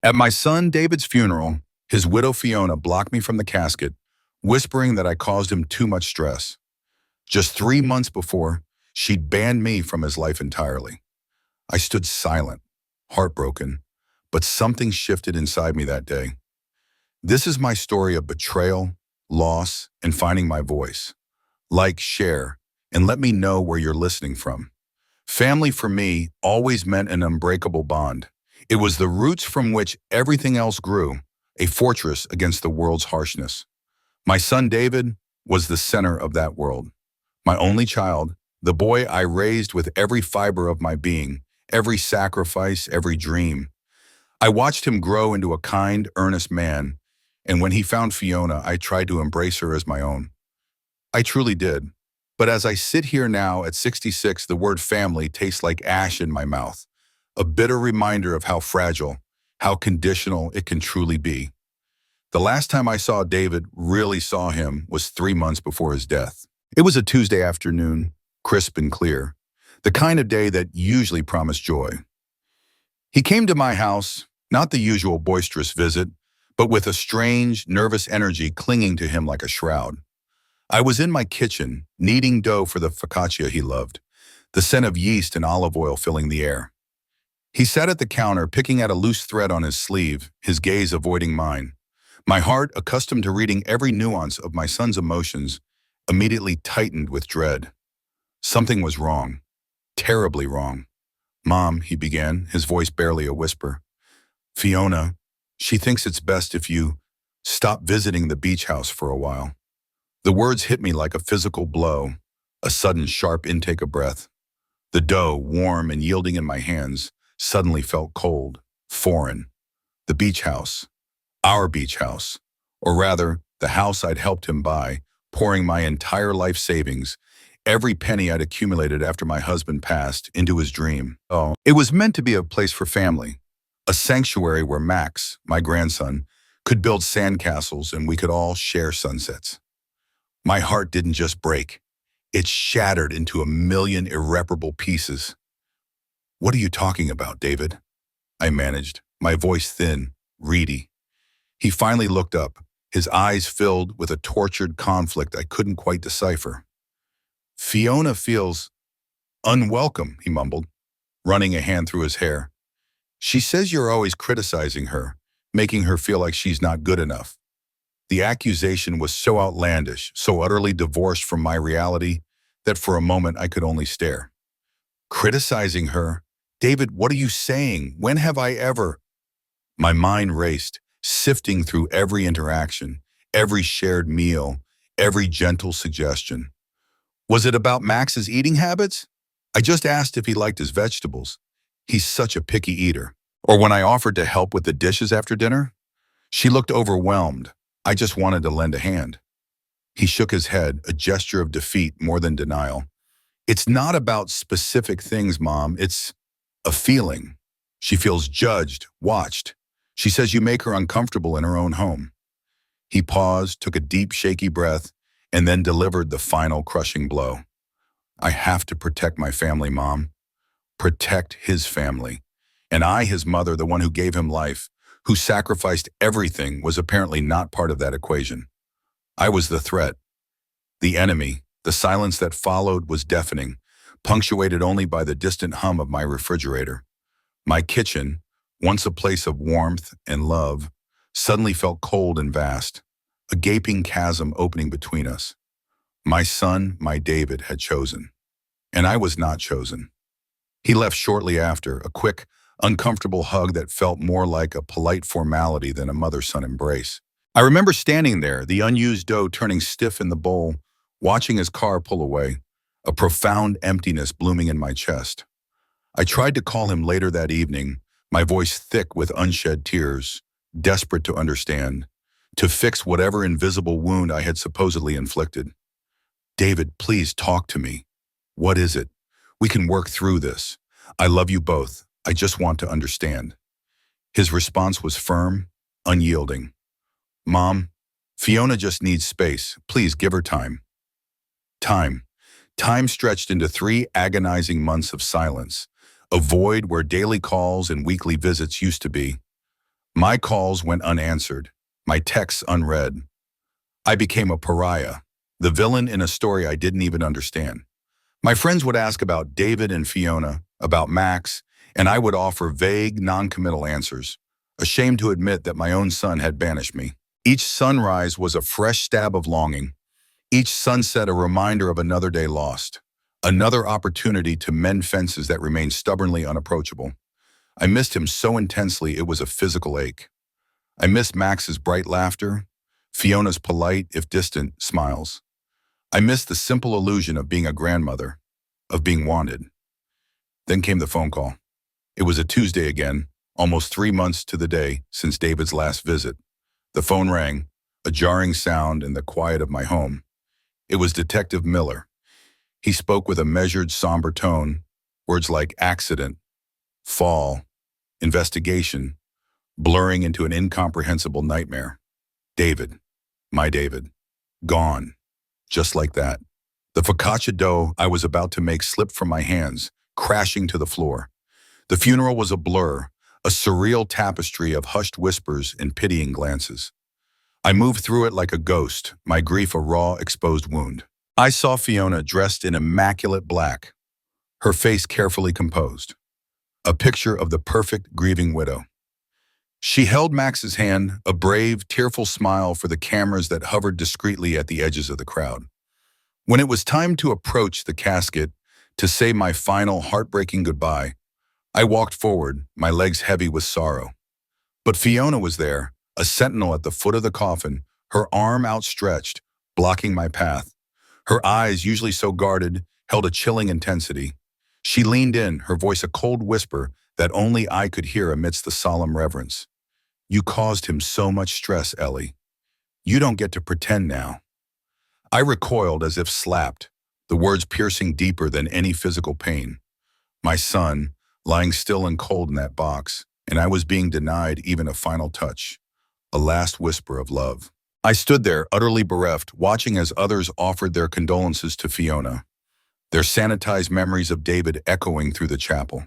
At my son David's funeral, his widow Fiona blocked me from the casket, whispering that I caused him too much stress. Just 3 months before, she'd banned me from his life entirely. I stood silent, heartbroken, but something shifted inside me that day. This is my story of betrayal, loss, and finding my voice. Like, share, and let me know where you're listening from. Family for me always meant an unbreakable bond. It was the roots from which everything else grew, a fortress against the world's harshness. My son David was the center of that world. My only child, the boy I raised with every fiber of my being, every sacrifice, every dream. I watched him grow into a kind, earnest man, and when he found Fiona, I tried to embrace her as my own. I truly did. But as I sit here now at 66, the word family tastes like ash in my mouth, a bitter reminder of how fragile, how conditional it can truly be. The last time I saw David, really saw him, was 3 months before his death. It was a Tuesday afternoon, crisp and clear, the kind of day that usually promised joy. He came to my house, not the usual boisterous visit, but with a strange, nervous energy clinging to him like a shroud. I was in my kitchen, kneading dough for the focaccia he loved, the scent of yeast and olive oil filling the air. He sat at the counter, picking at a loose thread on his sleeve, his gaze avoiding mine. My heart, accustomed to reading every nuance of my son's emotions, immediately tightened with dread. Something was wrong, terribly wrong. "Mom," he began, his voice barely a whisper. "Fiona, she thinks it's best if you stop visiting the beach house for a while." The words hit me like a physical blow, a sudden sharp intake of breath. The dough, warm and yielding in my hands, suddenly felt cold, foreign. The beach house, our beach house, or rather, the house I'd helped him buy, pouring my entire life savings, every penny I'd accumulated after my husband passed, into his dream. Oh, it was meant to be a place for family, a sanctuary where Max, my grandson, could build sandcastles and we could all share sunsets. My heart didn't just break, it shattered into a million irreparable pieces. "What are you talking about, David?" I managed, my voice thin, reedy. He finally looked up, his eyes filled with a tortured conflict I couldn't quite decipher. "Fiona feels unwelcome," he mumbled, running a hand through his hair. "She says you're always criticizing her, making her feel like she's not good enough." The accusation was so outlandish, so utterly divorced from my reality, that for a moment I could only stare. "Criticizing her? David, what are you saying? When have I ever?" My mind raced, sifting through every interaction, every shared meal, every gentle suggestion. Was it about Max's eating habits? I just asked if he liked his vegetables. He's such a picky eater. Or when I offered to help with the dishes after dinner? She looked overwhelmed. I just wanted to lend a hand. He shook his head, a gesture of defeat more than denial. "It's not about specific things, Mom. It's a feeling. She feels judged, watched. She says you make her uncomfortable in her own home." He paused, took a deep, shaky breath, and then delivered the final crushing blow. "I have to protect my family, Mom. Protect his family. And I, his mother, the one who gave him life, who sacrificed everything, was apparently not part of that equation. I was the threat, the enemy. The silence that followed was deafening, punctuated only by the distant hum of my refrigerator. My kitchen, once a place of warmth and love, suddenly felt cold and vast, a gaping chasm opening between us. My son, my David, had chosen, and I was not chosen. He left shortly after, a quick, uncomfortable hug that felt more like a polite formality than a mother-son embrace. I remember standing there, the unused dough turning stiff in the bowl, watching his car pull away, a profound emptiness blooming in my chest. I tried to call him later that evening, my voice thick with unshed tears, desperate to understand, to fix whatever invisible wound I had supposedly inflicted. "David, please talk to me. What is it? We can work through this. I love you both. I just want to understand." His response was firm, unyielding. "Mom, Fiona just needs space. Please give her time." Time. Time stretched into 3 agonizing months of silence, a void where daily calls and weekly visits used to be. My calls went unanswered, my texts unread. I became a pariah, the villain in a story I didn't even understand. My friends would ask about David and Fiona, about Max, and I would offer vague, non-committal answers, ashamed to admit that my own son had banished me. Each sunrise was a fresh stab of longing, each sunset a reminder of another day lost, another opportunity to mend fences that remained stubbornly unapproachable. I missed him so intensely it was a physical ache. I missed Max's bright laughter, Fiona's polite, if distant, smiles. I missed the simple illusion of being a grandmother, of being wanted. Then came the phone call. It was a Tuesday again, almost 3 months to the day since David's last visit. The phone rang, a jarring sound in the quiet of my home. It was Detective Miller. He spoke with a measured, somber tone, words like accident, fall, investigation, blurring into an incomprehensible nightmare. David, my David, gone, just like that. The focaccia dough I was about to make slipped from my hands, crashing to the floor. The funeral was a blur, a surreal tapestry of hushed whispers and pitying glances. I moved through it like a ghost, my grief a raw, exposed wound. I saw Fiona dressed in immaculate black, her face carefully composed, a picture of the perfect grieving widow. She held Max's hand, a brave, tearful smile for the cameras that hovered discreetly at the edges of the crowd. When it was time to approach the casket, to say my final heartbreaking goodbye, I walked forward, my legs heavy with sorrow. But Fiona was there, a sentinel at the foot of the coffin, her arm outstretched, blocking my path. Her eyes, usually so guarded, held a chilling intensity. She leaned in, her voice a cold whisper that only I could hear amidst the solemn reverence. You caused him so much stress, Ellie. You don't get to pretend now. I recoiled as if slapped, the words piercing deeper than any physical pain. My son, lying still and cold in that box, and I was being denied even a final touch, a last whisper of love. I stood there, utterly bereft, watching as others offered their condolences to Fiona, their sanitized memories of David echoing through the chapel.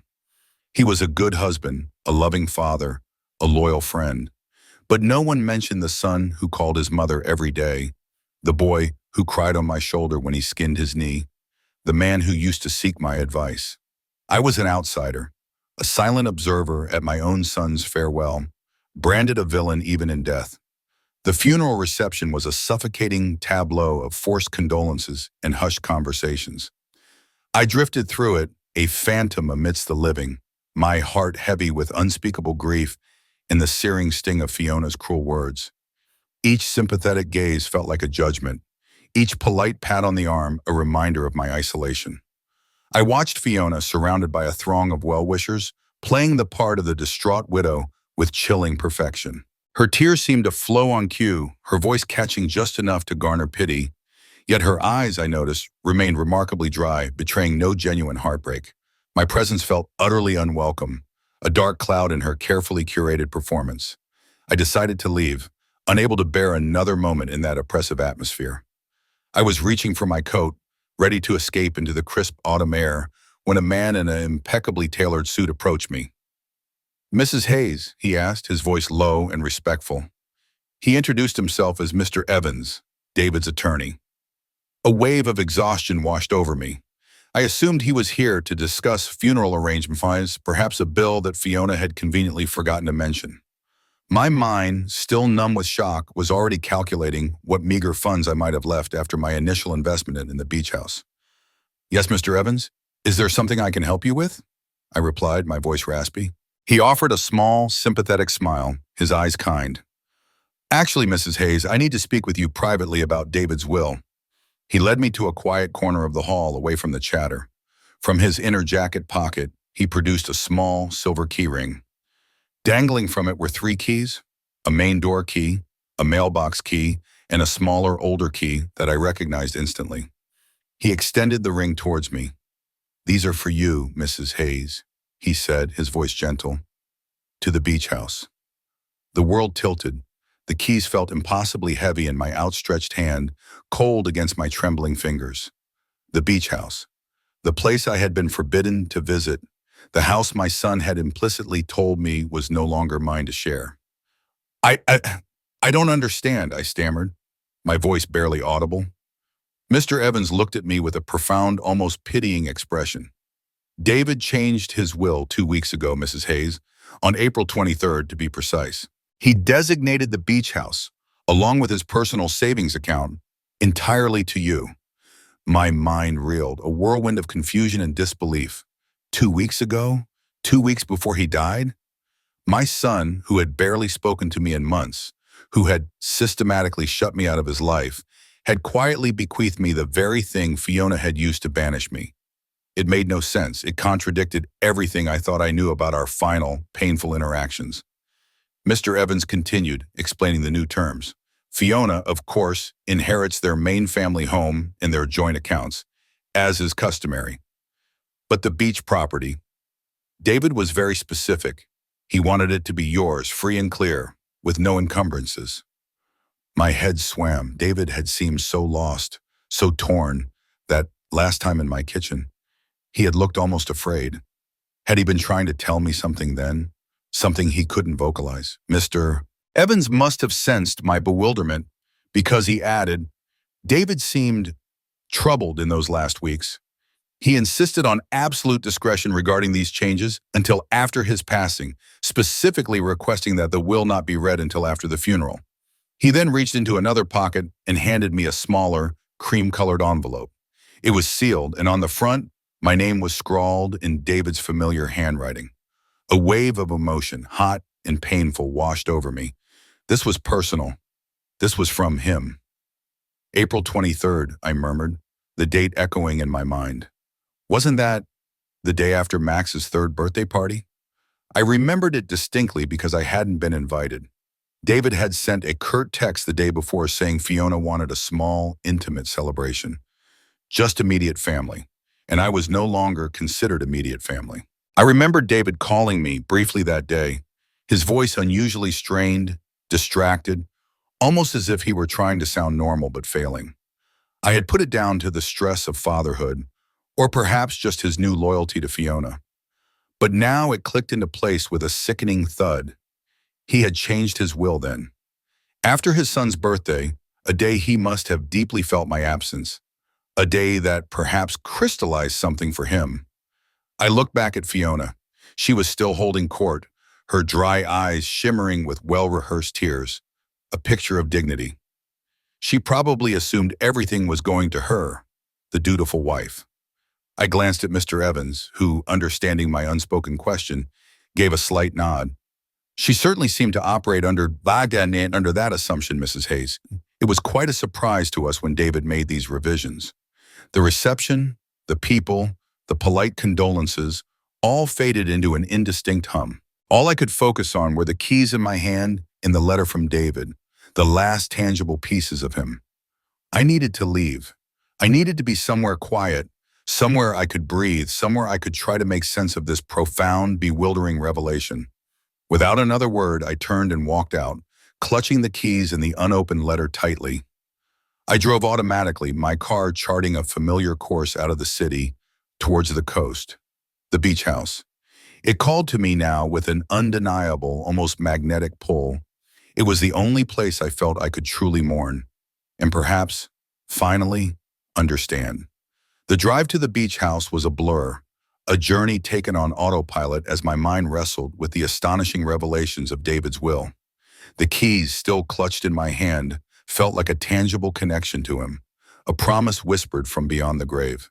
He was a good husband, a loving father, a loyal friend. But no one mentioned the son who called his mother every day, the boy who cried on my shoulder when he skinned his knee, the man who used to seek my advice. I was an outsider, a silent observer at my own son's farewell, branded a villain even in death. The funeral reception was a suffocating tableau of forced condolences and hushed conversations. I drifted through it, a phantom amidst the living, my heart heavy with unspeakable grief and the searing sting of Fiona's cruel words. Each sympathetic gaze felt like a judgment, each polite pat on the arm a reminder of my isolation. I watched Fiona, surrounded by a throng of well-wishers, playing the part of the distraught widow with chilling perfection. Her tears seemed to flow on cue, her voice catching just enough to garner pity, yet her eyes, I noticed, remained remarkably dry, betraying no genuine heartbreak. My presence felt utterly unwelcome, a dark cloud in her carefully curated performance. I decided to leave, unable to bear another moment in that oppressive atmosphere. I was reaching for my coat, ready to escape into the crisp autumn air, when a man in an impeccably tailored suit approached me. "Mrs. Hayes," he asked, his voice low and respectful. He introduced himself as Mr. Evans, David's attorney. A wave of exhaustion washed over me. I assumed he was here to discuss funeral arrangements, perhaps a bill that Fiona had conveniently forgotten to mention. My mind, still numb with shock, was already calculating what meager funds I might have left after my initial investment in the beach house. "Yes, Mr. Evans? Is there something I can help you with?" I replied, my voice raspy. He offered a small, sympathetic smile, his eyes kind. "Actually, Mrs. Hayes, I need to speak with you privately about David's will." He led me to a quiet corner of the hall away from the chatter. From his inner jacket pocket, he produced a small silver keyring. Dangling from it were 3 keys, a main door key, a mailbox key, and a smaller, older key that I recognized instantly. He extended the ring towards me. "These are for you, Mrs. Hayes," he said, his voice gentle. "To the beach house." The world tilted. The keys felt impossibly heavy in my outstretched hand, cold against my trembling fingers. The beach house. The place I had been forbidden to visit. The house my son had implicitly told me was no longer mine to share. I, I, I don't understand, I stammered, my voice barely audible. Mr. Evans looked at me with a profound, almost pitying expression. David changed his will 2 weeks ago, Mrs. Hayes, on April 23rd to be precise. He designated the beach house, along with his personal savings account, entirely to you. My mind reeled, a whirlwind of confusion and disbelief. 2 weeks ago? 2 weeks before he died? My son, who had barely spoken to me in months, who had systematically shut me out of his life, had quietly bequeathed me the very thing Fiona had used to banish me. It made no sense. It contradicted everything I thought I knew about our final, painful interactions. Mr. Evans continued, explaining the new terms. Fiona, of course, inherits their main family home in their joint accounts, as is customary. But the beach property, David was very specific. He wanted it to be yours, free and clear, with no encumbrances. My head swam. David had seemed so lost, so torn, that last time in my kitchen, he had looked almost afraid. Had he been trying to tell me something then? Something he couldn't vocalize? Mr. Evans must have sensed my bewilderment because he added, David seemed troubled in those last weeks. He insisted on absolute discretion regarding these changes until after his passing, specifically requesting that the will not be read until after the funeral. He then reached into another pocket and handed me a smaller, cream-colored envelope. It was sealed, and on the front, my name was scrawled in David's familiar handwriting. A wave of emotion, hot and painful, washed over me. This was personal. This was from him. April 23rd, I murmured, the date echoing in my mind. Wasn't that the day after Max's third birthday party? I remembered it distinctly because I hadn't been invited. David had sent a curt text the day before saying Fiona wanted a small, intimate celebration. Just immediate family. And I was no longer considered immediate family. I remembered David calling me briefly that day, his voice unusually strained, distracted, almost as if he were trying to sound normal but failing. I had put it down to the stress of fatherhood, or perhaps just his new loyalty to Fiona. But now it clicked into place with a sickening thud. He had changed his will then. After his son's birthday, a day he must have deeply felt my absence, a day that perhaps crystallized something for him. I looked back at Fiona. She was still holding court, her dry eyes shimmering with well-rehearsed tears, a picture of dignity. She probably assumed everything was going to her, the dutiful wife. I glanced at Mr. Evans, who, understanding my unspoken question, gave a slight nod. She certainly seemed to operate under that assumption, Mrs. Hayes. It was quite a surprise to us when David made these revisions. The reception, the people, the polite condolences, all faded into an indistinct hum. All I could focus on were the keys in my hand and the letter from David, the last tangible pieces of him. I needed to leave. I needed to be somewhere quiet, somewhere I could breathe, somewhere I could try to make sense of this profound, bewildering revelation. Without another word, I turned and walked out, clutching the keys and the unopened letter tightly. I drove automatically, my car charting a familiar course out of the city towards the coast, the beach house. It called to me now with an undeniable, almost magnetic pull. It was the only place I felt I could truly mourn, and perhaps, finally, understand. The drive to the beach house was a blur, a journey taken on autopilot as my mind wrestled with the astonishing revelations of David's will. The keys, still clutched in my hand, felt like a tangible connection to him, a promise whispered from beyond the grave.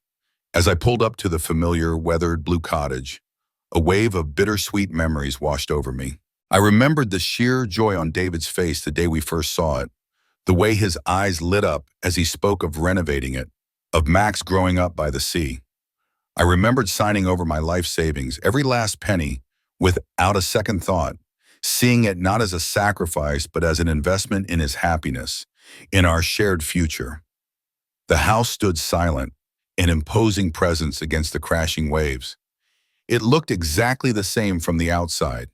As I pulled up to the familiar, weathered blue cottage, a wave of bittersweet memories washed over me. I remembered the sheer joy on David's face the day we first saw it, the way his eyes lit up as he spoke of renovating it, of Max growing up by the sea. I remembered signing over my life savings, every last penny, without a second thought, seeing it not as a sacrifice but as an investment in his happiness, in our shared future. The house stood silent, an imposing presence against the crashing waves. It looked exactly the same from the outside,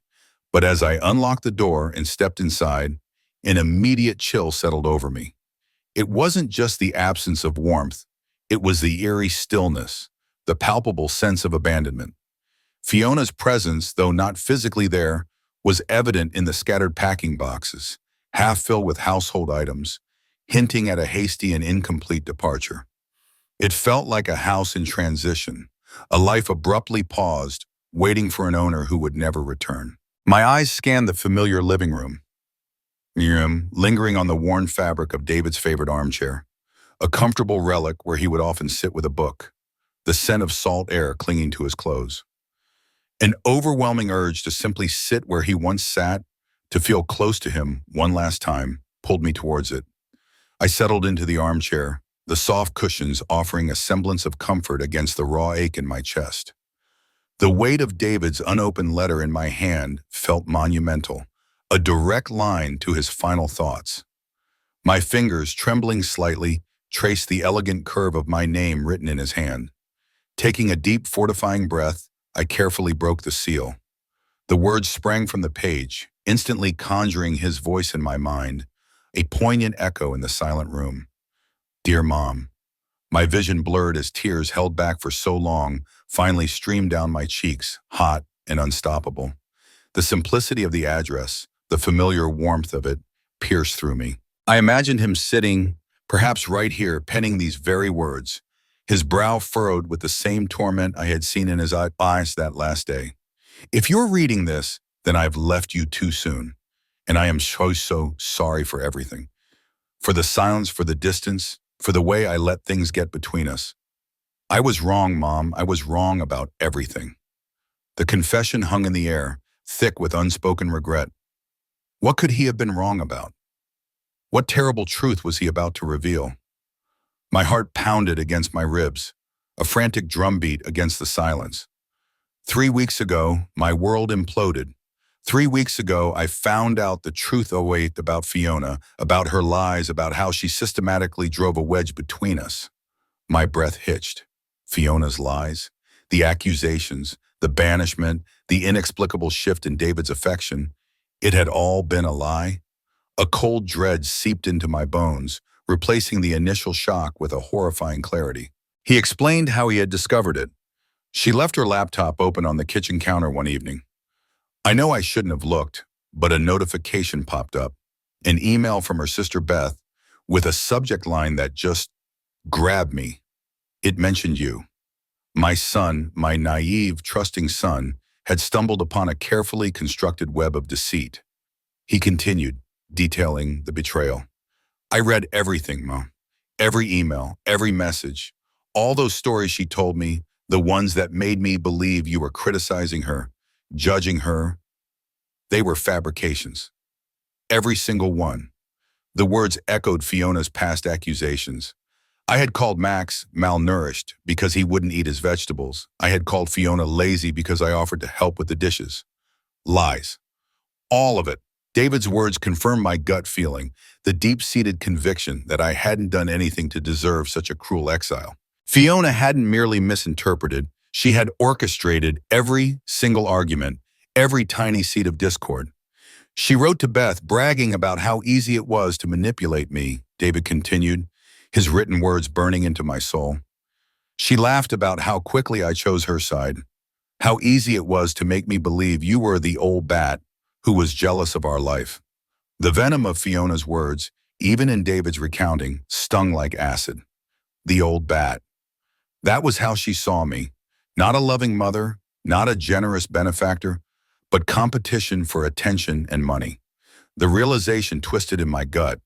but as I unlocked the door and stepped inside, an immediate chill settled over me. It wasn't just the absence of warmth, it was the eerie stillness, the palpable sense of abandonment. Fiona's presence, though not physically there, was evident in the scattered packing boxes, half filled with household items, hinting at a hasty and incomplete departure. It felt like a house in transition, a life abruptly paused, waiting for an owner who would never return. My eyes scanned the familiar living room, lingering on the worn fabric of David's favorite armchair, a comfortable relic where he would often sit with a book, the scent of salt air clinging to his clothes. An overwhelming urge to simply sit where he once sat, to feel close to him one last time, pulled me towards it. I settled into the armchair, the soft cushions offering a semblance of comfort against the raw ache in my chest. The weight of David's unopened letter in my hand felt monumental, a direct line to his final thoughts. My fingers, trembling slightly, traced the elegant curve of my name written in his hand. Taking a deep, fortifying breath, I carefully broke the seal. The words sprang from the page, instantly conjuring his voice in my mind, a poignant echo in the silent room. Dear Mom. My vision blurred as tears held back for so long finally streamed down my cheeks, hot and unstoppable. The simplicity of the address, the familiar warmth of it, pierced through me. I imagined him sitting, perhaps right here, penning these very words, his brow furrowed with the same torment I had seen in his eyes that last day. If you're reading this, then I've left you too soon, and I am so sorry for everything. For the silence, for the distance, for the way I let things get between us. I was wrong, Mom. I was wrong about everything. The confession hung in the air, thick with unspoken regret. What could he have been wrong about? What terrible truth was he about to reveal? My heart pounded against my ribs, a frantic drumbeat against the silence. 3 weeks ago, my world imploded. 3 weeks ago, I found out the truth about Fiona, about her lies, about how she systematically drove a wedge between us. My breath hitched. Fiona's lies, the accusations, the banishment, the inexplicable shift in David's affection. It had all been a lie. A cold dread seeped into my bones, replacing the initial shock with a horrifying clarity. He explained how he had discovered it. She left her laptop open on the kitchen counter one evening. I know I shouldn't have looked, but a notification popped up, an email from her sister Beth, with a subject line that just grabbed me. It mentioned you. My son, my naive, trusting son, had stumbled upon a carefully constructed web of deceit. He continued, detailing the betrayal. I read everything, Mom. Every email, every message, all those stories she told me, the ones that made me believe you were criticizing her, judging her. They were fabrications. Every single one. The words echoed Fiona's past accusations. I had called Max malnourished because he wouldn't eat his vegetables. I had called Fiona lazy because I offered to help with the dishes. Lies. All of it. David's words confirmed my gut feeling, the deep-seated conviction that I hadn't done anything to deserve such a cruel exile. Fiona hadn't merely misinterpreted, she had orchestrated every single argument, every tiny seed of discord. She wrote to Beth, bragging about how easy it was to manipulate me, David continued, his written words burning into my soul. She laughed about how quickly I chose her side, how easy it was to make me believe you were the old bat who was jealous of our life. The venom of Fiona's words, even in David's recounting, stung like acid. The old bat. That was how she saw me. Not a loving mother, not a generous benefactor, but competition for attention and money. The realization twisted in my gut.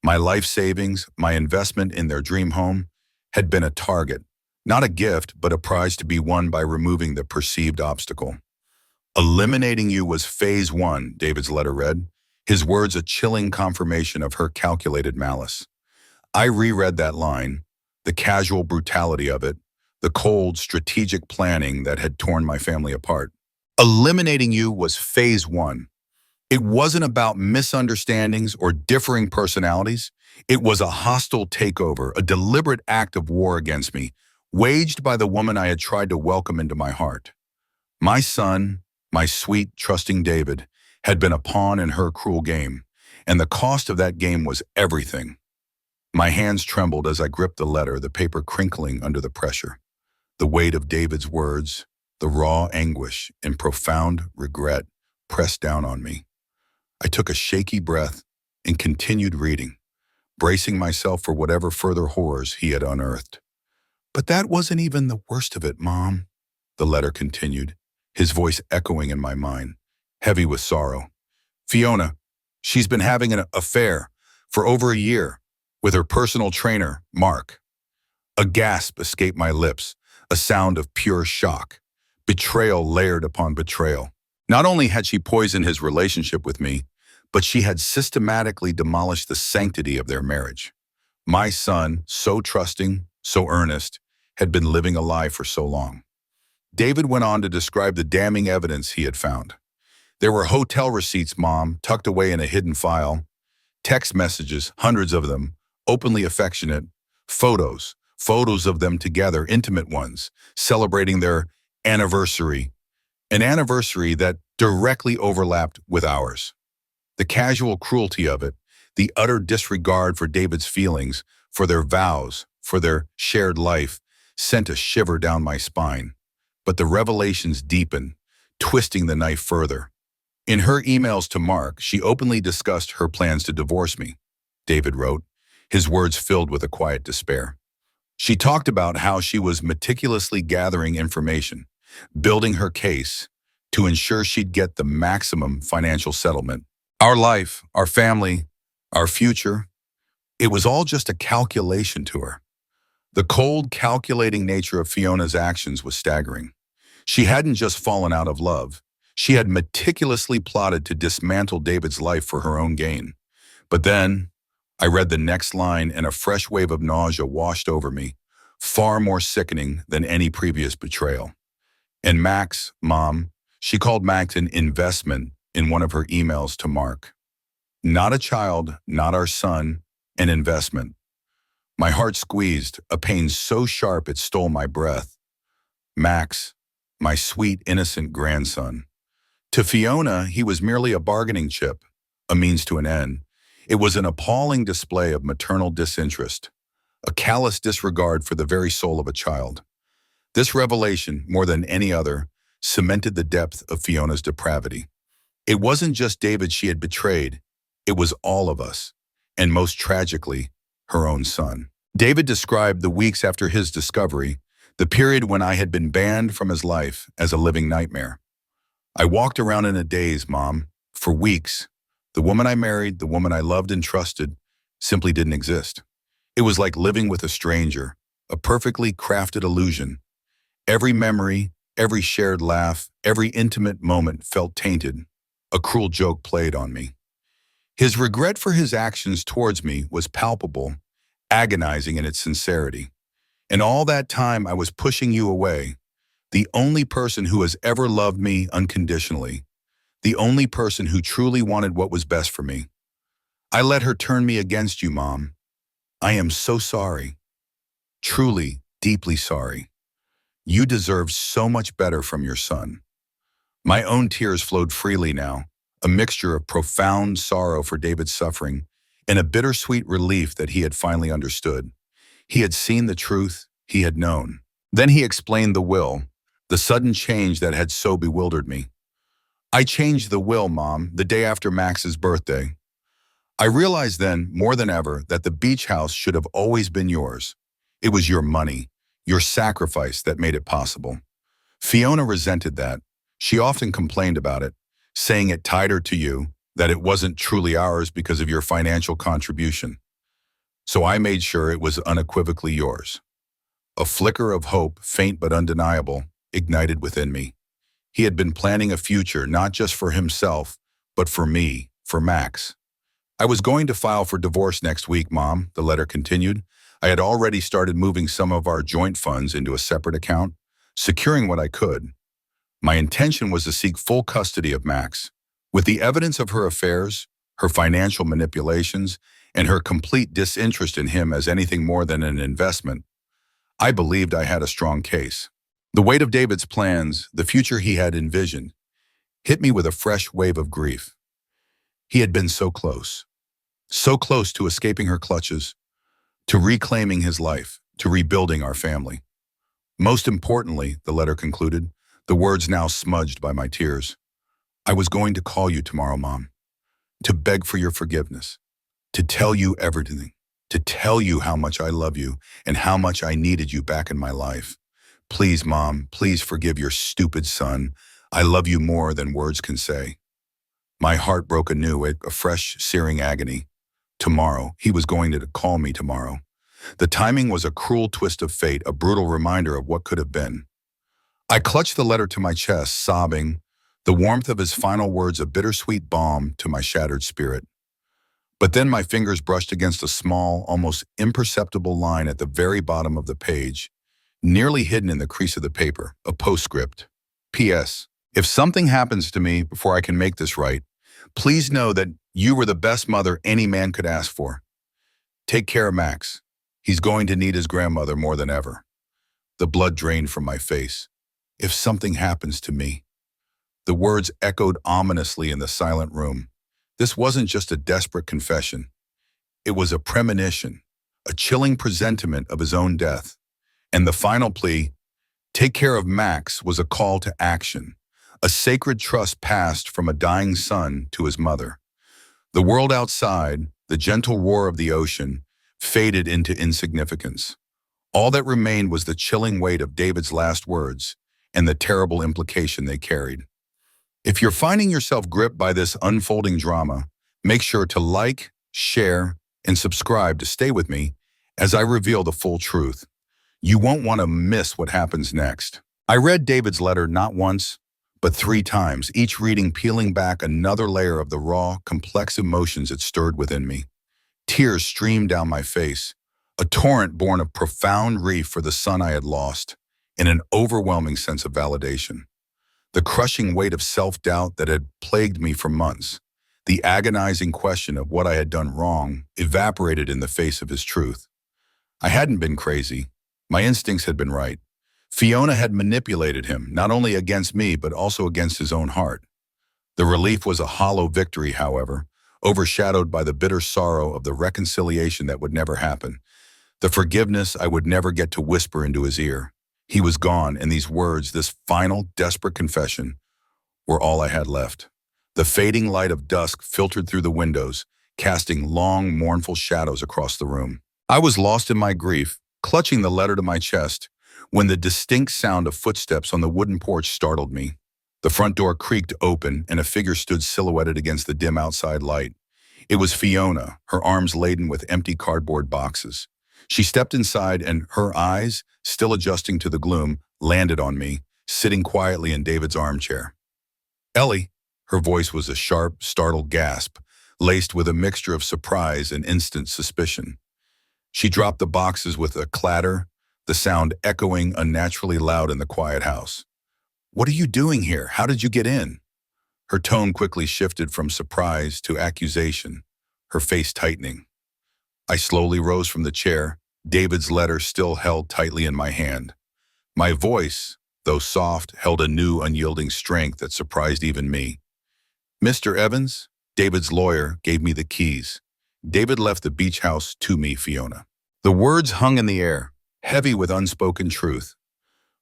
My life savings, my investment in their dream home, had been a target, not a gift, but a prize to be won by removing the perceived obstacle. Eliminating you was phase 1, David's letter read, his words a chilling confirmation of her calculated malice. I reread that line, the casual brutality of it, the cold, strategic planning that had torn my family apart. Eliminating you was phase 1. It wasn't about misunderstandings or differing personalities. It was a hostile takeover, a deliberate act of war against me, waged by the woman I had tried to welcome into my heart. My son, my sweet, trusting David, had been a pawn in her cruel game, and the cost of that game was everything. My hands trembled as I gripped the letter, the paper crinkling under the pressure. The weight of David's words, the raw anguish and profound regret pressed down on me. I took a shaky breath and continued reading, bracing myself for whatever further horrors he had unearthed. "But that wasn't even the worst of it, Mom," the letter continued, his voice echoing in my mind, heavy with sorrow. "Fiona, she's been having an affair for over a year with her personal trainer, Mark." A gasp escaped my lips, a sound of pure shock. Betrayal layered upon betrayal. Not only had she poisoned his relationship with me, but she had systematically demolished the sanctity of their marriage. My son, so trusting, so earnest, had been living a lie for so long. David went on to describe the damning evidence he had found. There were hotel receipts, Mom, tucked away in a hidden file, text messages, hundreds of them, openly affectionate, photos of them together, intimate ones, celebrating their anniversary, an anniversary that directly overlapped with ours. The casual cruelty of it, the utter disregard for David's feelings, for their vows, for their shared life, sent a shiver down my spine. But the revelations deepened, twisting the knife further. In her emails to Mark, she openly discussed her plans to divorce me, David wrote, his words filled with a quiet despair. She talked about how she was meticulously gathering information, building her case to ensure she'd get the maximum financial settlement. Our life, our family, our future, it was all just a calculation to her. The cold, calculating nature of Fiona's actions was staggering. She hadn't just fallen out of love. She had meticulously plotted to dismantle David's life for her own gain. But then, I read the next line and a fresh wave of nausea washed over me, far more sickening than any previous betrayal. And Max, Mom, she called Max an investment in one of her emails to Mark. Not a child, not our son, an investment. My heart squeezed, a pain so sharp it stole my breath. Max, my sweet, innocent grandson. To Fiona, he was merely a bargaining chip, a means to an end. It was an appalling display of maternal disinterest, a callous disregard for the very soul of a child. This revelation, more than any other, cemented the depth of Fiona's depravity. It wasn't just David she had betrayed, it was all of us, and most tragically, her own son. David described the weeks after his discovery, the period when I had been banned from his life, as a living nightmare. "I walked around in a daze, Mom, for weeks. The woman I married, the woman I loved and trusted, simply didn't exist. It was like living with a stranger, a perfectly crafted illusion. Every memory, every shared laugh, every intimate moment felt tainted. A cruel joke played on me. His regret for his actions towards me was palpable, agonizing in its sincerity. And all that time I was pushing you away, the only person who has ever loved me unconditionally, the only person who truly wanted what was best for me. I let her turn me against you, Mom. I am so sorry. Truly, deeply sorry. You deserve so much better from your son." My own tears flowed freely now, a mixture of profound sorrow for David's suffering and a bittersweet relief that he had finally understood. He had seen the truth, he had known. Then he explained the will, the sudden change that had so bewildered me. "I changed the will, Mom, the day after Max's birthday. I realized then, more than ever, that the beach house should have always been yours. It was your money, your sacrifice that made it possible." Fiona resented that. She often complained about it, saying it tied her to you, that it wasn't truly ours because of your financial contribution. So I made sure it was unequivocally yours. A flicker of hope, faint but undeniable, ignited within me. He had been planning a future not just for himself, but for me, for Max. "I was going to file for divorce next week, Mom," the letter continued. "I had already started moving some of our joint funds into a separate account, securing what I could. My intention was to seek full custody of Max. With the evidence of her affairs, her financial manipulations, and her complete disinterest in him as anything more than an investment, I believed I had a strong case. The weight of David's plans, the future he had envisioned, hit me with a fresh wave of grief. He had been so close to escaping her clutches, to reclaiming his life, to rebuilding our family. Most importantly, the letter concluded, the words now smudged by my tears, I was going to call you tomorrow, Mom, to beg for your forgiveness, to tell you everything, to tell you how much I love you and how much I needed you back in my life. Please, Mom, please forgive your stupid son. I love you more than words can say. My heart broke anew at a fresh, searing agony. Tomorrow, he was going to call me tomorrow. The timing was a cruel twist of fate, a brutal reminder of what could have been. I clutched the letter to my chest, sobbing, the warmth of his final words a bittersweet balm to my shattered spirit. But then my fingers brushed against a small, almost imperceptible line at the very bottom of the page, nearly hidden in the crease of the paper, a postscript. P.S. If something happens to me before I can make this right, please know that you were the best mother any man could ask for. Take care of Max. He's going to need his grandmother more than ever. The blood drained from my face. If something happens to me. The words echoed ominously in the silent room. This wasn't just a desperate confession. It was a premonition, a chilling presentiment of his own death. And the final plea, take care of Max, was a call to action, a sacred trust passed from a dying son to his mother. The world outside, the gentle roar of the ocean, faded into insignificance. All that remained was the chilling weight of David's last words and the terrible implication they carried. If you're finding yourself gripped by this unfolding drama, make sure to like, share, and subscribe to stay with me as I reveal the full truth. You won't want to miss what happens next. I read David's letter not once, but 3 times, each reading peeling back another layer of the raw, complex emotions it stirred within me. Tears streamed down my face, a torrent born of profound grief for the son I had lost, and an overwhelming sense of validation. The crushing weight of self-doubt that had plagued me for months, the agonizing question of what I had done wrong, evaporated in the face of his truth. I hadn't been crazy. My instincts had been right. Fiona had manipulated him, not only against me, but also against his own heart. The relief was a hollow victory, however, overshadowed by the bitter sorrow of the reconciliation that would never happen, the forgiveness I would never get to whisper into his ear. He was gone, and these words, this final, desperate confession, were all I had left. The fading light of dusk filtered through the windows, casting long, mournful shadows across the room. I was lost in my grief, clutching the letter to my chest, when the distinct sound of footsteps on the wooden porch startled me. The front door creaked open, and a figure stood silhouetted against the dim outside light. It was Fiona, her arms laden with empty cardboard boxes. She stepped inside, and her eyes, still adjusting to the gloom, landed on me, sitting quietly in David's armchair. "Ellie," her voice was a sharp, startled gasp, laced with a mixture of surprise and instant suspicion. She dropped the boxes with a clatter, the sound echoing unnaturally loud in the quiet house. "What are you doing here? How did you get in?" Her tone quickly shifted from surprise to accusation, her face tightening. I slowly rose from the chair, David's letter still held tightly in my hand. My voice, though soft, held a new unyielding strength that surprised even me. "Mr. Evans," David's lawyer, gave me the keys. "David left the beach house to me, Fiona." The words hung in the air, heavy with unspoken truth.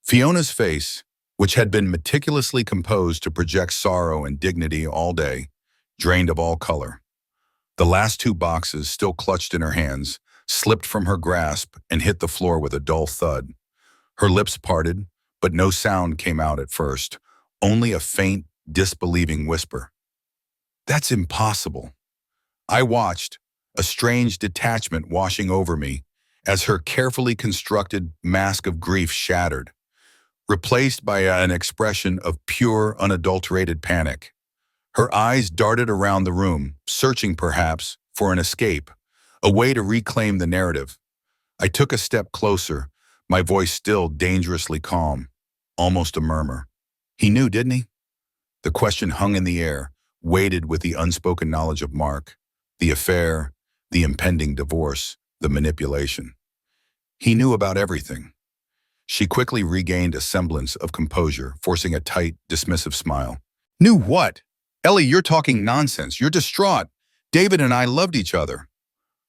Fiona's face, which had been meticulously composed to project sorrow and dignity all day, drained of all color. The last 2 boxes, still clutched in her hands, slipped from her grasp and hit the floor with a dull thud. Her lips parted, but no sound came out at first, only a faint, disbelieving whisper. "That's impossible." I watched, a strange detachment washing over me, as her carefully constructed mask of grief shattered, replaced by an expression of pure, unadulterated panic. Her eyes darted around the room, searching perhaps for an escape, a way to reclaim the narrative. I took a step closer, my voice still dangerously calm, almost a murmur. "He knew, didn't he?" The question hung in the air, weighted with the unspoken knowledge of Mark, the affair, the impending divorce, the manipulation. "He knew about everything." She quickly regained a semblance of composure, forcing a tight, dismissive smile. "Knew what? Ellie, you're talking nonsense. You're distraught. David and I loved each other."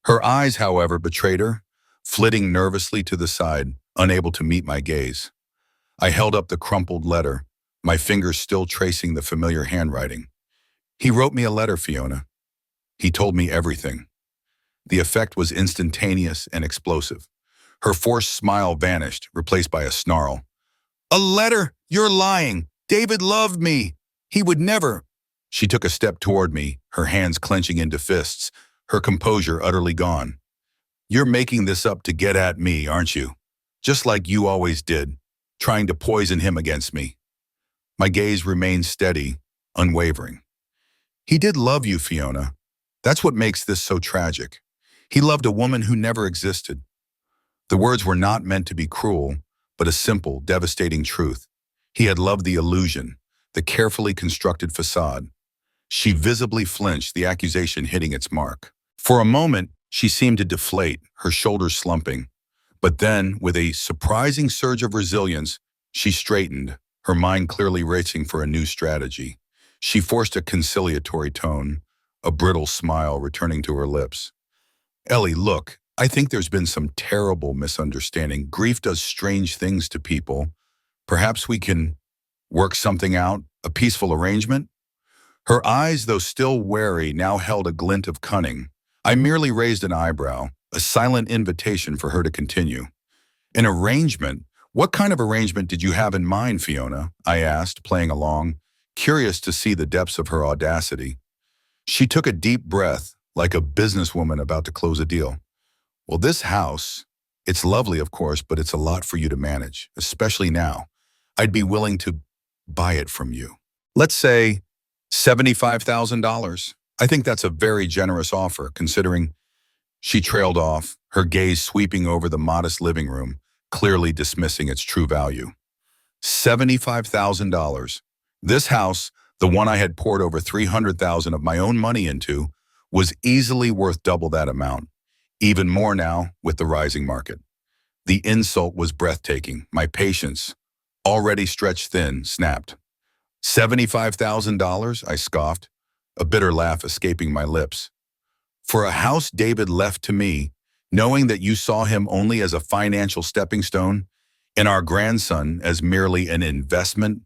Her eyes, however, betrayed her, flitting nervously to the side, unable to meet my gaze. I held up the crumpled letter, my fingers still tracing the familiar handwriting. He wrote me a letter, Fiona. He told me everything. The effect was instantaneous and explosive. Her forced smile vanished, replaced by a snarl. A letter? You're lying. David loved me. He would never. She took a step toward me, her hands clenching into fists, her composure utterly gone. You're making this up to get at me, aren't you? Just like you always did, trying to poison him against me. My gaze remained steady, unwavering. He did love you, Fiona. That's what makes this so tragic. He loved a woman who never existed. The words were not meant to be cruel, but a simple, devastating truth. He had loved the illusion, the carefully constructed facade. She visibly flinched, the accusation hitting its mark. For a moment, she seemed to deflate, her shoulders slumping. But then, with a surprising surge of resilience, she straightened, her mind clearly racing for a new strategy. She forced a conciliatory tone, a brittle smile returning to her lips. Ellie, look, I think there's been some terrible misunderstanding. Grief does strange things to people. Perhaps we can work something out, a peaceful arrangement? Her eyes, though still wary, now held a glint of cunning. I merely raised an eyebrow, a silent invitation for her to continue. An arrangement? What kind of arrangement did you have in mind, Fiona? I asked, playing along, curious to see the depths of her audacity. She took a deep breath, like a businesswoman about to close a deal. Well, this house, it's lovely, of course, but it's a lot for you to manage, especially now. I'd be willing to buy it from you. Let's say $75,000. I think that's a very generous offer, considering. She trailed off, her gaze sweeping over the modest living room, clearly dismissing its true value. $75,000. This house, the one I had poured over $300,000 of my own money into, was easily worth double that amount. Even more now with the rising market. The insult was breathtaking. My patience, already stretched thin, snapped. $75,000? I scoffed, a bitter laugh escaping my lips. For a house David left to me, knowing that you saw him only as a financial stepping stone, and our grandson as merely an investment?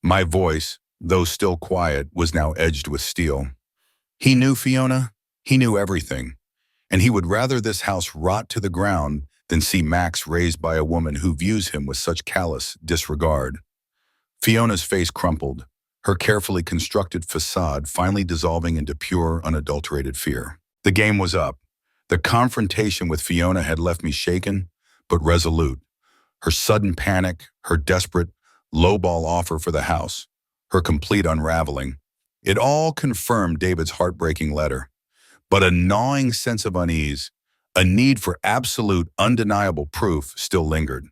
My voice, though still quiet, was now edged with steel. He knew, Fiona. He knew everything. And he would rather this house rot to the ground than see Max raised by a woman who views him with such callous disregard. Fiona's face crumpled, her carefully constructed facade finally dissolving into pure, unadulterated fear. The game was up. The confrontation with Fiona had left me shaken, but resolute. Her sudden panic, her desperate, lowball offer for the house, her complete unraveling. It all confirmed David's heartbreaking letter. But a gnawing sense of unease, a need for absolute, undeniable proof still lingered.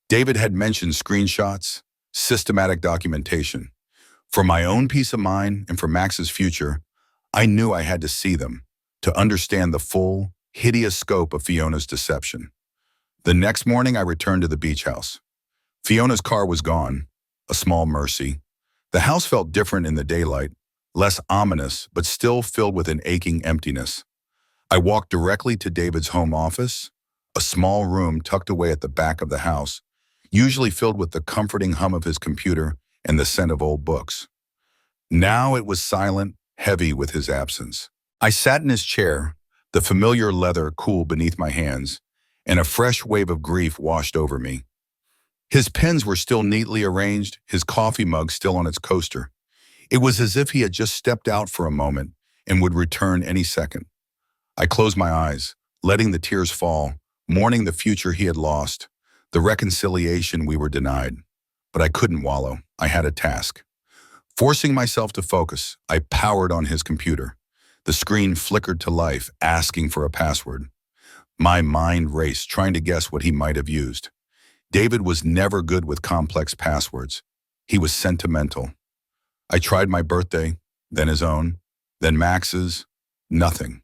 David had mentioned screenshots, systematic documentation. For my own peace of mind and for Max's future, I knew I had to see them, to understand the full, hideous scope of Fiona's deception. The next morning, I returned to the beach house. Fiona's car was gone, a small mercy. The house felt different in the daylight, less ominous, but still filled with an aching emptiness. I walked directly to David's home office, a small room tucked away at the back of the house, usually filled with the comforting hum of his computer and the scent of old books. Now it was silent, heavy with his absence. I sat in his chair, the familiar leather cool beneath my hands, and a fresh wave of grief washed over me. His pens were still neatly arranged, his coffee mug still on its coaster. It was as if he had just stepped out for a moment and would return any second. I closed my eyes, letting the tears fall, mourning the future he had lost, the reconciliation we were denied. But I couldn't wallow. I had a task. Forcing myself to focus, I powered on his computer. The screen flickered to life, asking for a password. My mind raced, trying to guess what he might have used. David was never good with complex passwords. He was sentimental. I tried my birthday, then his own, then Max's. Nothing.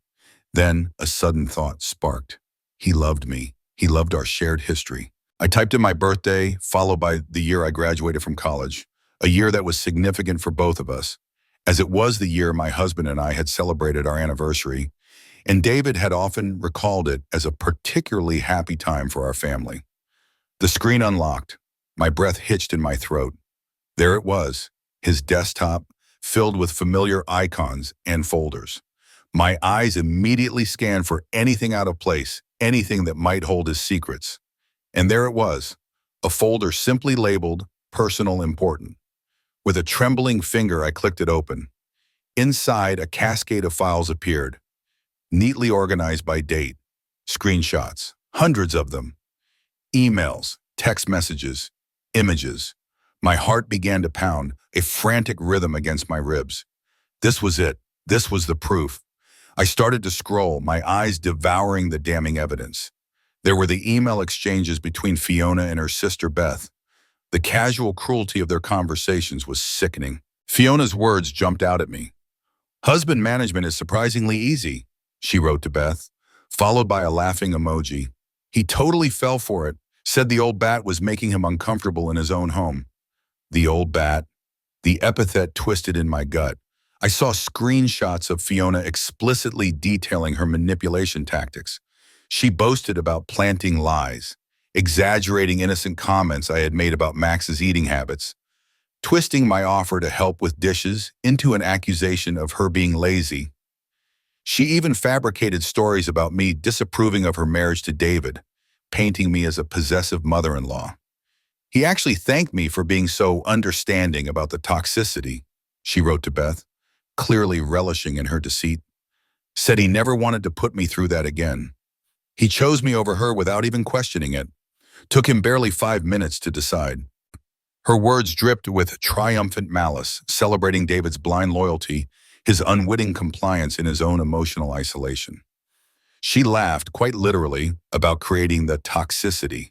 Then a sudden thought sparked. He loved me. He loved our shared history. I typed in my birthday, followed by the year I graduated from college, a year that was significant for both of us, as it was the year my husband and I had celebrated our anniversary, and David had often recalled it as a particularly happy time for our family. The screen unlocked. My breath hitched in my throat. There it was, his desktop, filled with familiar icons and folders. My eyes immediately scanned for anything out of place, anything that might hold his secrets. And there it was, a folder simply labeled Personal Important. With a trembling finger, I clicked it open. Inside, a cascade of files appeared, neatly organized by date, screenshots, hundreds of them, emails, text messages, images. My heart began to pound, a frantic rhythm against my ribs. This was it. This was the proof. I started to scroll, my eyes devouring the damning evidence. There were the email exchanges between Fiona and her sister Beth. The casual cruelty of their conversations was sickening. Fiona's words jumped out at me. "Husband management is surprisingly easy," she wrote to Beth, followed by a laughing emoji. "He totally fell for it, said the old bat was making him uncomfortable in his own home." The old bat. The epithet twisted in my gut. I saw screenshots of Fiona explicitly detailing her manipulation tactics. She boasted about planting lies, exaggerating innocent comments I had made about Max's eating habits, twisting my offer to help with dishes into an accusation of her being lazy. She even fabricated stories about me disapproving of her marriage to David, painting me as a possessive mother-in-law. "He actually thanked me for being so understanding about the toxicity," she wrote to Beth, clearly relishing in her deceit. "Said he never wanted to put me through that again. He chose me over her without even questioning it. Took him barely 5 minutes to decide." Her words dripped with triumphant malice, celebrating David's blind loyalty, his unwitting compliance in his own emotional isolation. She laughed, quite literally, about creating the toxicity.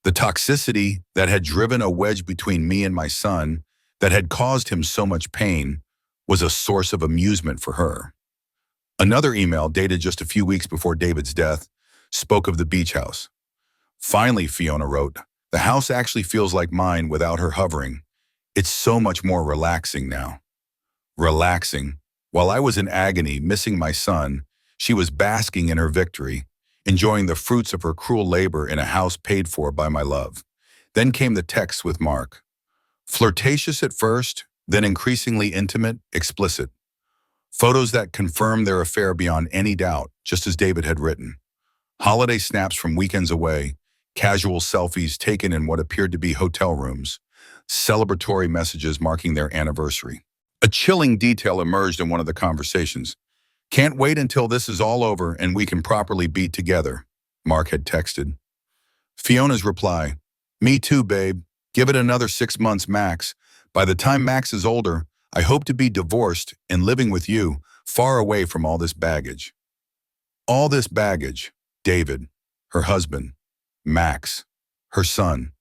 The toxicity that had driven a wedge between me and my son, that had caused him so much pain, was a source of amusement for her. Another email, dated just a few weeks before David's death, spoke of the beach house. "Finally," Fiona wrote, "the house actually feels like mine without her hovering. It's so much more relaxing now." Relaxing. While I was in agony, missing my son, she was basking in her victory, enjoying the fruits of her cruel labor in a house paid for by my love. Then came the texts with Mark. Flirtatious at first, then increasingly intimate, explicit. Photos that confirmed their affair beyond any doubt, just as David had written. Holiday snaps from weekends away, casual selfies taken in what appeared to be hotel rooms, celebratory messages marking their anniversary. A chilling detail emerged in one of the conversations. "Can't wait until this is all over and we can properly be together," Mark had texted. Fiona's reply, "Me too, babe. Give it another 6 months max. By the time Max is older, I hope to be divorced and living with you, far away from all this baggage." All this baggage, David, her husband, Max, her son.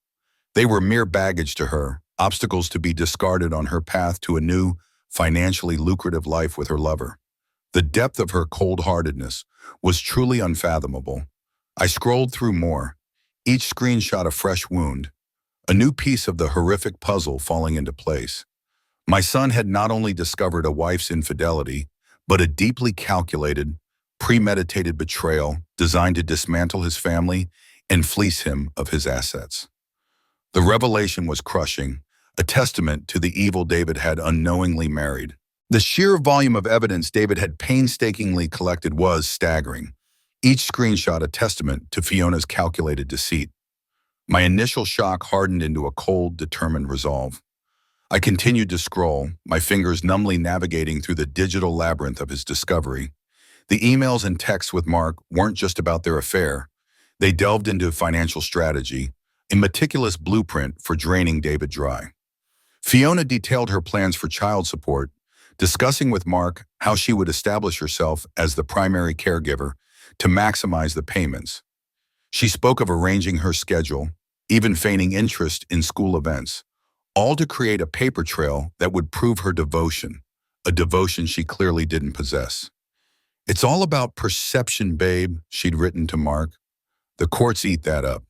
They were mere baggage to her, obstacles to be discarded on her path to a new, financially lucrative life with her lover. The depth of her cold-heartedness was truly unfathomable. I scrolled through more, each screenshot a fresh wound, a new piece of the horrific puzzle falling into place. My son had not only discovered a wife's infidelity, but a deeply calculated, premeditated betrayal designed to dismantle his family and fleece him of his assets. The revelation was crushing, a testament to the evil David had unknowingly married. The sheer volume of evidence David had painstakingly collected was staggering, each screenshot a testament to Fiona's calculated deceit. My initial shock hardened into a cold, determined resolve. I continued to scroll, my fingers numbly navigating through the digital labyrinth of his discovery. The emails and texts with Mark weren't just about their affair. They delved into financial strategy, a meticulous blueprint for draining David dry. Fiona detailed her plans for child support, discussing with Mark how she would establish herself as the primary caregiver to maximize the payments. She spoke of arranging her schedule, even feigning interest in school events, all to create a paper trail that would prove her devotion, a devotion she clearly didn't possess. "It's all about perception, babe," she'd written to Mark. "The courts eat that up."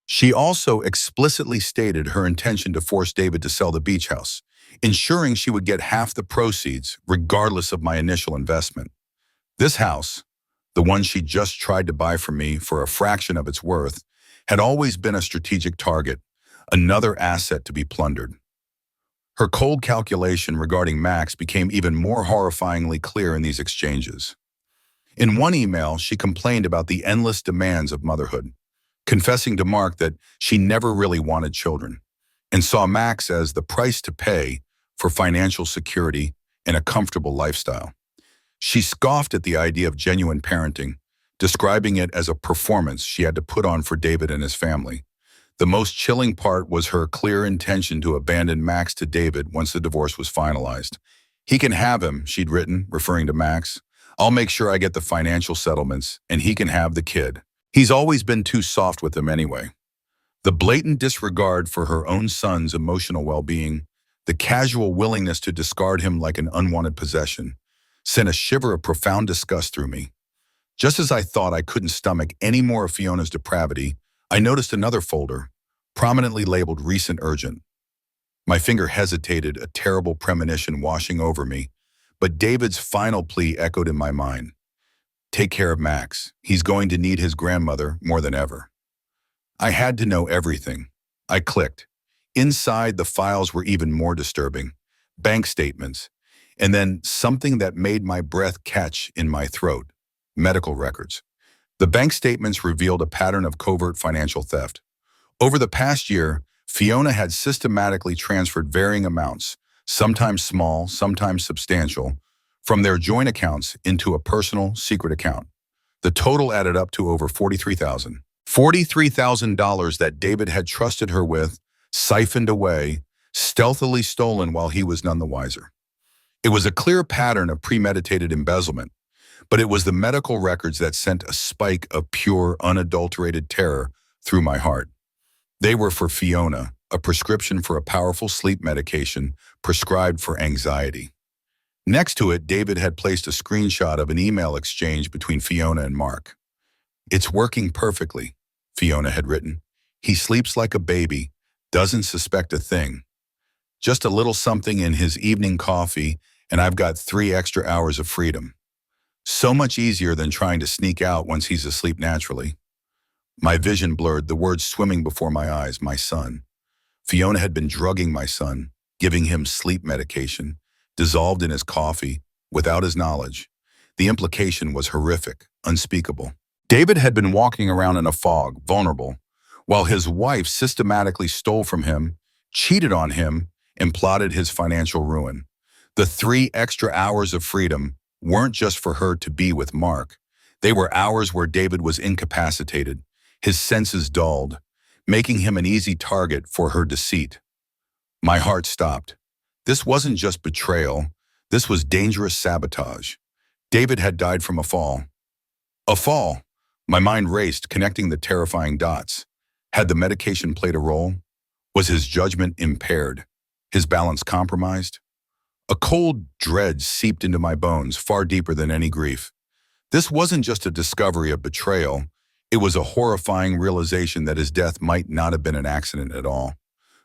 She also explicitly stated her intention to force David to sell the beach house, ensuring she would get half the proceeds regardless of my initial investment. This house, the one she just tried to buy from me for a fraction of its worth, had always been a strategic target, another asset to be plundered. Her cold calculation regarding Max became even more horrifyingly clear in these exchanges. In one email, she complained about the endless demands of motherhood, confessing to Mark that she never really wanted children, and saw Max as the price to pay for financial security and a comfortable lifestyle. She scoffed at the idea of genuine parenting, describing it as a performance she had to put on for David and his family. The most chilling part was her clear intention to abandon Max to David once the divorce was finalized. "He can have him," she'd written, referring to Max. "I'll make sure I get the financial settlements, and he can have the kid. He's always been too soft with him anyway." The blatant disregard for her own son's emotional well-being, the casual willingness to discard him like an unwanted possession, sent a shiver of profound disgust through me. Just as I thought I couldn't stomach any more of Fiona's depravity, I noticed another folder, prominently labeled Recent Urgent. My finger hesitated, a terrible premonition washing over me, but David's final plea echoed in my mind. "Take care of Max. He's going to need his grandmother more than ever." I had to know everything. I clicked. Inside, the files were even more disturbing. Bank statements, and then something that made my breath catch in my throat: medical records. The bank statements revealed a pattern of covert financial theft. Over the past year, Fiona had systematically transferred varying amounts, sometimes small, sometimes substantial, from their joint accounts into a personal, secret account. The total added up to over $43,000. $43,000 that David had trusted her with, siphoned away, stealthily stolen while he was none the wiser. It was a clear pattern of premeditated embezzlement, but it was the medical records that sent a spike of pure, unadulterated terror through my heart. They were for Fiona, a prescription for a powerful sleep medication prescribed for anxiety. Next to it, David had placed a screenshot of an email exchange between Fiona and Mark. "It's working perfectly," Fiona had written. "He sleeps like a baby, doesn't suspect a thing. Just a little something in his evening coffee, and I've got 3 extra hours of freedom. So much easier than trying to sneak out once he's asleep naturally." My vision blurred, the words swimming before my eyes: my son. Fiona had been drugging my son, giving him sleep medication, dissolved in his coffee, without his knowledge. The implication was horrific, unspeakable. David had been walking around in a fog, vulnerable, while his wife systematically stole from him, cheated on him, and plotted his financial ruin. The 3 extra hours of freedom weren't just for her to be with Mark. They were hours where David was incapacitated, his senses dulled, making him an easy target for her deceit. My heart stopped. This wasn't just betrayal. This was dangerous sabotage. David had died from a fall. A fall. My mind raced, connecting the terrifying dots. Had the medication played a role? Was his judgment impaired? His balance compromised? A cold dread seeped into my bones, far deeper than any grief. This wasn't just a discovery of betrayal. It was a horrifying realization that his death might not have been an accident at all.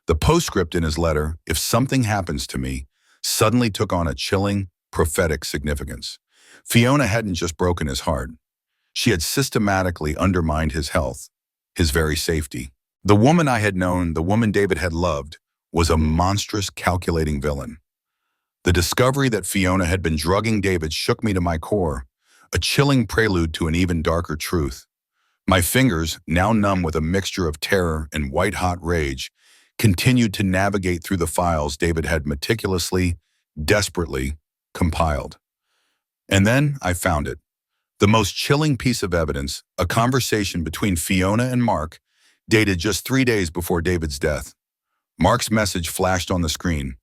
The postscript in his letter, "If something happens to me," suddenly took on a chilling, prophetic significance. Fiona hadn't just broken his heart. She had systematically undermined his health, his very safety. The woman I had known, the woman David had loved, was a monstrous, calculating villain. The discovery that Fiona had been drugging David shook me to my core, a chilling prelude to an even darker truth. My fingers, now numb with a mixture of terror and white-hot rage, continued to navigate through the files David had meticulously, desperately compiled. And then I found it. The most chilling piece of evidence, a conversation between Fiona and Mark, dated just 3 days before David's death. Mark's message flashed on the screen.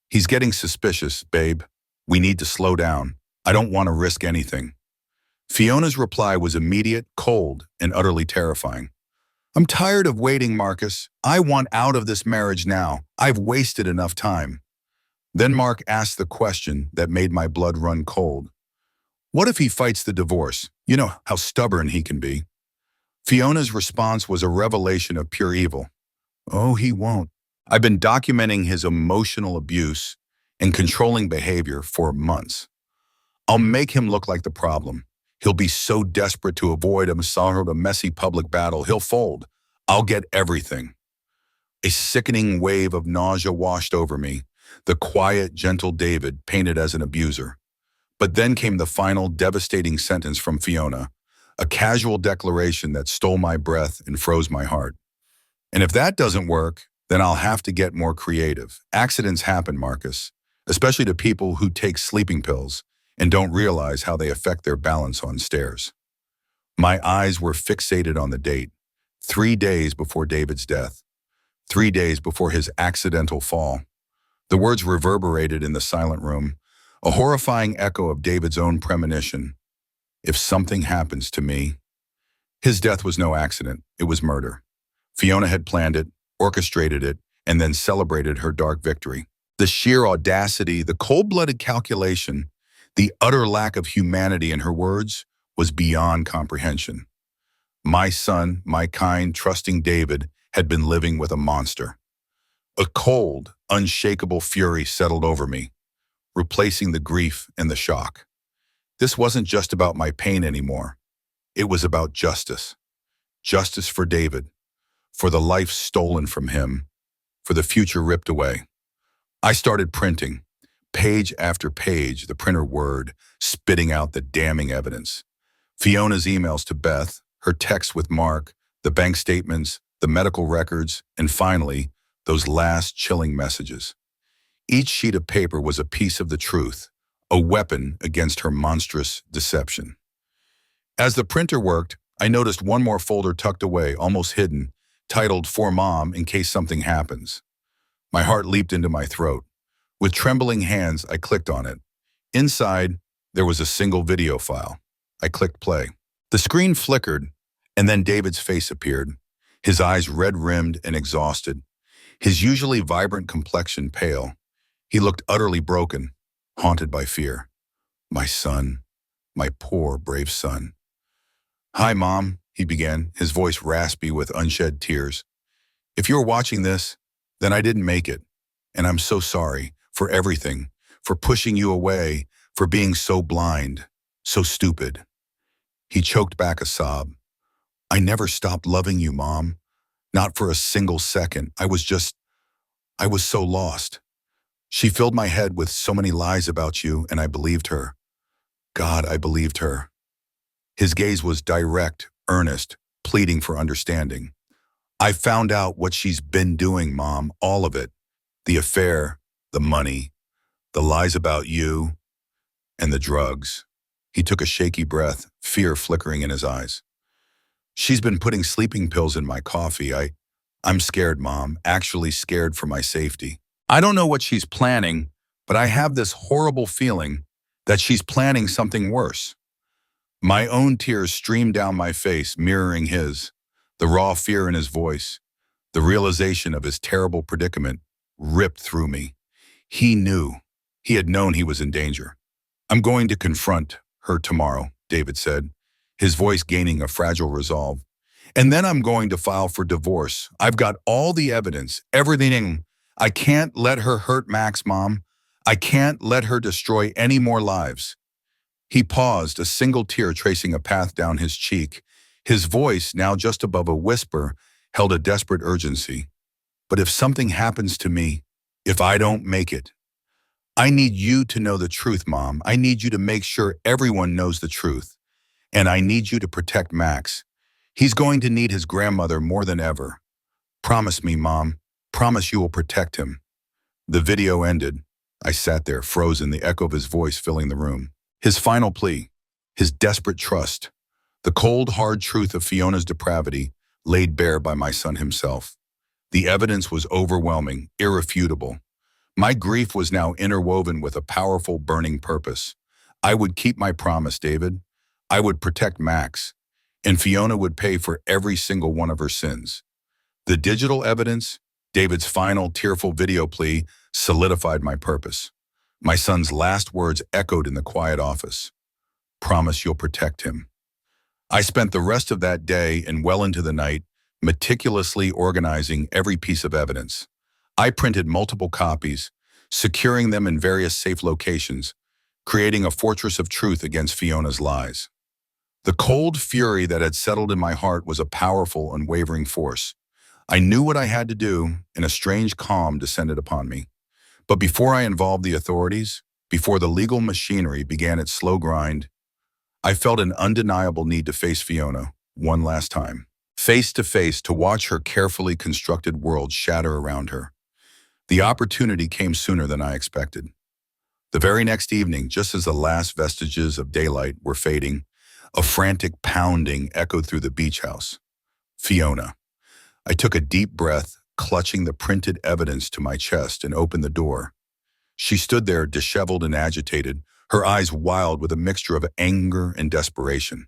"He's getting suspicious, babe. We need to slow down. I don't want to risk anything." Fiona's reply was immediate, cold, and utterly terrifying. "I'm tired of waiting, Marcus. I want out of this marriage now. I've wasted enough time." Then Mark asked the question that made my blood run cold. "What if he fights the divorce? You know how stubborn he can be." Fiona's response was a revelation of pure evil. "Oh, he won't. I've been documenting his emotional abuse and controlling behavior for months. I'll make him look like the problem. He'll be so desperate to avoid a messy public battle, he'll fold. I'll get everything." A sickening wave of nausea washed over me. The quiet, gentle David painted as an abuser. But then came the final devastating sentence from Fiona, a casual declaration that stole my breath and froze my heart. And if that doesn't work, then I'll have to get more creative. Accidents happen, Marcus, especially to people who take sleeping pills and don't realize how they affect their balance on stairs. My eyes were fixated on the date, 3 days before David's death, 3 days before his accidental fall. The words reverberated in the silent room, a horrifying echo of David's own premonition. If something happens to me. His death was no accident, it was murder. Fiona had planned it, orchestrated it, and then celebrated her dark victory. The sheer audacity, the cold-blooded calculation, the utter lack of humanity in her words was beyond comprehension. My son, my kind, trusting David, had been living with a monster. A cold, unshakable fury settled over me, replacing the grief and the shock. This wasn't just about my pain anymore. It was about justice. Justice for David, for the life stolen from him, for the future ripped away. I started printing, page after page, the printer word, spitting out the damning evidence. Fiona's emails to Beth, her texts with Mark, the bank statements, the medical records, and finally, those last chilling messages. Each sheet of paper was a piece of the truth, a weapon against her monstrous deception. As the printer worked, I noticed one more folder tucked away, almost hidden, titled "For Mom in case something happens." My heart leaped into my throat. With trembling hands, I clicked on it. Inside, there was a single video file. I clicked play. The screen flickered, and then David's face appeared, his eyes red-rimmed and exhausted, his usually vibrant complexion pale. He looked utterly broken, haunted by fear. My son, my poor, brave son. "Hi, Mom," he began, his voice raspy with unshed tears. "If you're watching this, then I didn't make it, and I'm so sorry for everything, for pushing you away, for being so blind, so stupid." He choked back a sob. "I never stopped loving you, Mom. Not for a single second. I was so lost. She filled my head with so many lies about you, and I believed her. God, I believed her." His gaze was direct, earnest, pleading for understanding. "I found out what she's been doing, Mom, all of it. The affair, the money, the lies about you, and the drugs." He took a shaky breath, fear flickering in his eyes. "She's been putting sleeping pills in my coffee. I'm scared, Mom, actually scared for my safety. I don't know what she's planning, but I have this horrible feeling that she's planning something worse." My own tears streamed down my face, mirroring his. The raw fear in his voice, the realization of his terrible predicament, ripped through me. He knew. He had known he was in danger. "I'm going to confront her tomorrow," David said, his voice gaining a fragile resolve. "And then I'm going to file for divorce. I've got all the evidence, everything. I can't let her hurt Max, Mom. I can't let her destroy any more lives." He paused, a single tear tracing a path down his cheek. His voice, now just above a whisper, held a desperate urgency. "But if something happens to me, if I don't make it, I need you to know the truth, Mom. I need you to make sure everyone knows the truth. And I need you to protect Max. He's going to need his grandmother more than ever. Promise me, Mom. Promise you will protect him." The video ended. I sat there, frozen, the echo of his voice filling the room. His final plea, his desperate trust, the cold, hard truth of Fiona's depravity laid bare by my son himself. The evidence was overwhelming, irrefutable. My grief was now interwoven with a powerful, burning purpose. I would keep my promise, David. I would protect Max, and Fiona would pay for every single one of her sins. The digital evidence, David's final, tearful video plea, solidified my purpose. My son's last words echoed in the quiet office. "Promise you'll protect him." I spent the rest of that day and well into the night meticulously organizing every piece of evidence. I printed multiple copies, securing them in various safe locations, creating a fortress of truth against Fiona's lies. The cold fury that had settled in my heart was a powerful, unwavering force. I knew what I had to do, and a strange calm descended upon me. But before I involved the authorities, before the legal machinery began its slow grind, I felt an undeniable need to face Fiona one last time. Face to face, to watch her carefully constructed world shatter around her. The opportunity came sooner than I expected. The very next evening, just as the last vestiges of daylight were fading, a frantic pounding echoed through the beach house. Fiona. I took a deep breath, clutching the printed evidence to my chest, and opened the door. She stood there, disheveled and agitated, her eyes wild with a mixture of anger and desperation.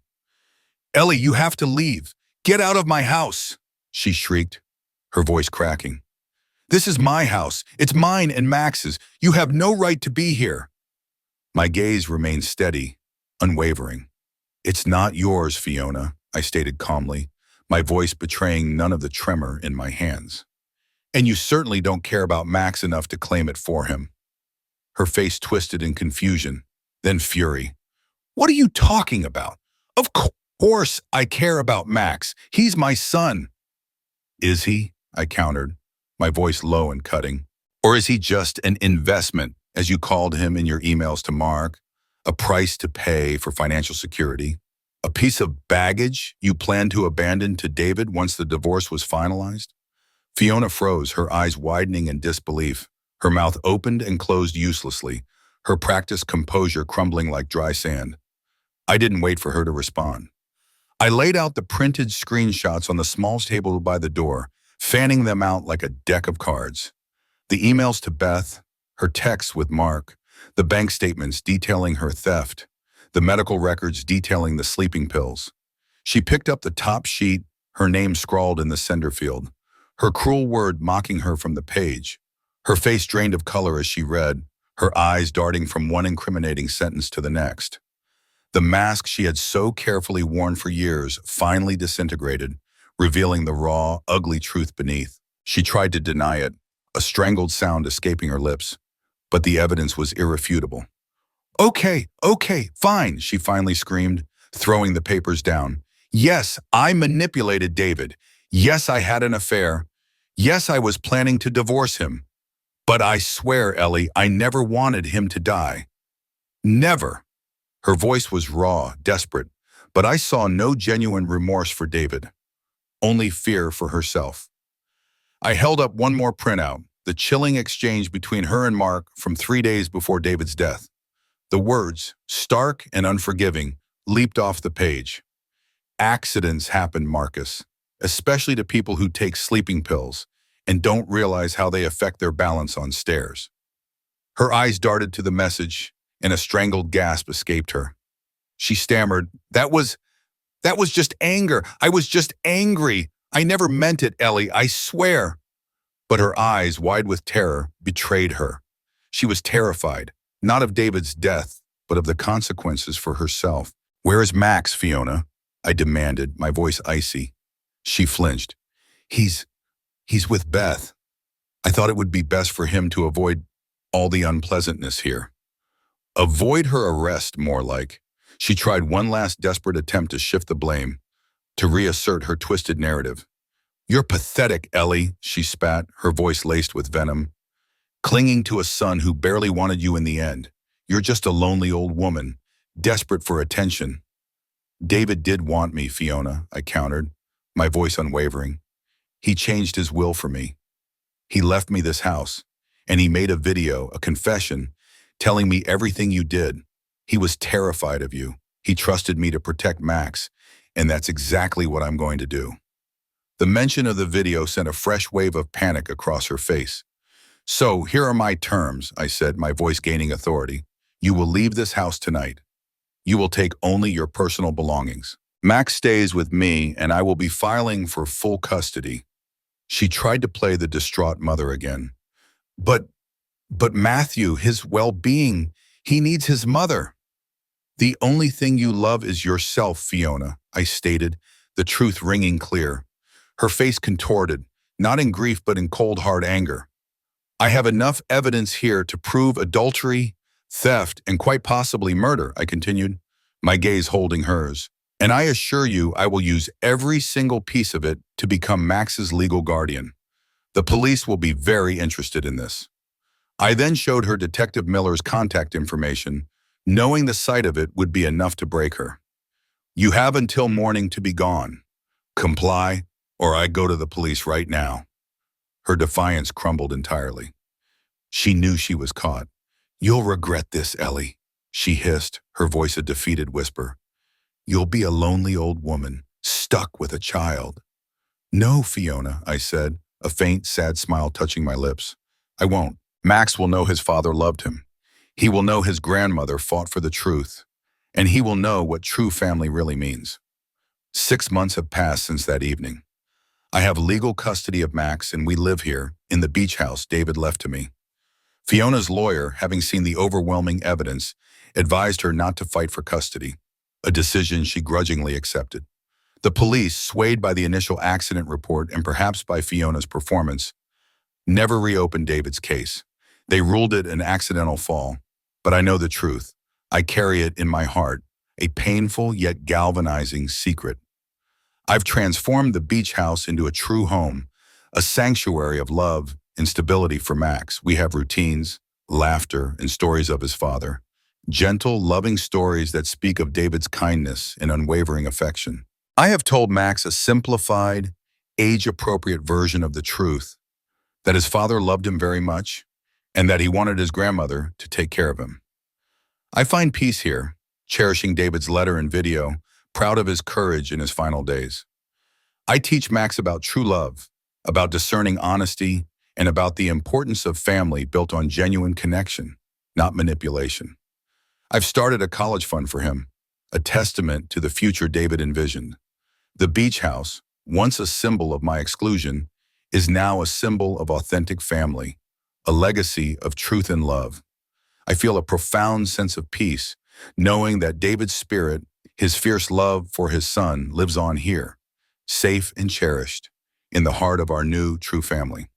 "Ellie, you have to leave. Get out of my house," she shrieked, her voice cracking. "This is my house. It's mine and Max's. You have no right to be here." My gaze remained steady, unwavering. "It's not yours, Fiona," I stated calmly, my voice betraying none of the tremor in my hands. "And you certainly don't care about Max enough to claim it for him." Her face twisted in confusion, then fury. "What are you talking about? Of course I care about Max. He's my son." "Is he?" I countered, my voice low and cutting. "Or is he just an investment, as you called him in your emails to Mark? A price to pay for financial security? A piece of baggage you planned to abandon to David once the divorce was finalized?" Fiona froze, her eyes widening in disbelief. Her mouth opened and closed uselessly, her practiced composure crumbling like dry sand. I didn't wait for her to respond. I laid out the printed screenshots on the small table by the door, fanning them out like a deck of cards. The emails to Beth, her texts with Mark, the bank statements detailing her theft, the medical records detailing the sleeping pills. She picked up the top sheet, her name scrawled in the sender field, her cruel word mocking her from the page. Her face drained of color as she read, her eyes darting from one incriminating sentence to the next. The mask she had so carefully worn for years finally disintegrated, revealing the raw, ugly truth beneath. She tried to deny it, a strangled sound escaping her lips, but the evidence was irrefutable. Okay, fine," she finally screamed, throwing the papers down. "Yes, I manipulated David. Yes, I had an affair. Yes, I was planning to divorce him. But I swear, Ellie, I never wanted him to die. Never." Her voice was raw, desperate, but I saw no genuine remorse for David, only fear for herself. I held up one more printout, the chilling exchange between her and Mark from 3 days before David's death. The words, stark and unforgiving, leaped off the page. "Accidents happen, Marcus, especially to people who take sleeping pills and don't realize how they affect their balance on stairs." Her eyes darted to the message, and a strangled gasp escaped her. She stammered, That was just anger. I was just angry. I never meant it, Ellie, I swear." But her eyes, wide with terror, betrayed her. She was terrified, not of David's death, but of the consequences for herself. "Where is Max, Fiona?" I demanded, my voice icy. She flinched. He's with Beth. I thought it would be best for him to avoid all the unpleasantness here." Avoid her arrest, more like. She tried one last desperate attempt to shift the blame, to reassert her twisted narrative. "You're pathetic, Ellie," she spat, her voice laced with venom. "Clinging to a son who barely wanted you in the end. You're just a lonely old woman, desperate for attention." "David did want me, Fiona," I countered, my voice unwavering. "He changed his will for me. He left me this house, and he made a video, a confession, telling me everything you did. He was terrified of you. He trusted me to protect Max, and that's exactly what I'm going to do." The mention of the video sent a fresh wave of panic across her face. "So, here are my terms," I said, my voice gaining authority. "You will leave this house tonight. You will take only your personal belongings. Max stays with me, and I will be filing for full custody." She tried to play the distraught mother again. But Matthew, his well-being, he needs his mother." "The only thing you love is yourself, Fiona," I stated, the truth ringing clear. Her face contorted, not in grief but in cold, hard anger. "I have enough evidence here to prove adultery, theft, and quite possibly murder," I continued, my gaze holding hers. "And I assure you I will use every single piece of it to become Max's legal guardian. The police will be very interested in this." I then showed her Detective Miller's contact information, knowing the sight of it would be enough to break her. You have until morning to be gone. Comply, or I go to the police right now. Her defiance crumbled entirely. She knew she was caught. You'll regret this, Ellie, she hissed, her voice a defeated whisper. You'll be a lonely old woman, stuck with a child. No, Fiona, I said, a faint, sad smile touching my lips. I won't. Max will know his father loved him. He will know his grandmother fought for the truth. And he will know what true family really means. 6 months have passed since that evening. I have legal custody of Max and we live here, in the beach house David left to me. Fiona's lawyer, having seen the overwhelming evidence, advised her not to fight for custody, a decision she grudgingly accepted. The police, swayed by the initial accident report and perhaps by Fiona's performance, never reopened David's case. They ruled it an accidental fall, but I know the truth. I carry it in my heart, a painful yet galvanizing secret. I've transformed the beach house into a true home, a sanctuary of love and stability for Max. We have routines, laughter, and stories of his father. Gentle, loving stories that speak of David's kindness and unwavering affection. I have told Max a simplified, age-appropriate version of the truth, that his father loved him very much, and that he wanted his grandmother to take care of him. I find peace here, cherishing David's letter and video, proud of his courage in his final days. I teach Max about true love, about discerning honesty, and about the importance of family built on genuine connection, not manipulation. I've started a college fund for him, a testament to the future David envisioned. The beach house, once a symbol of my exclusion, is now a symbol of authentic family, a legacy of truth and love. I feel a profound sense of peace, knowing that David's spirit, his fierce love for his son, lives on here, safe and cherished, in the heart of our new, true family.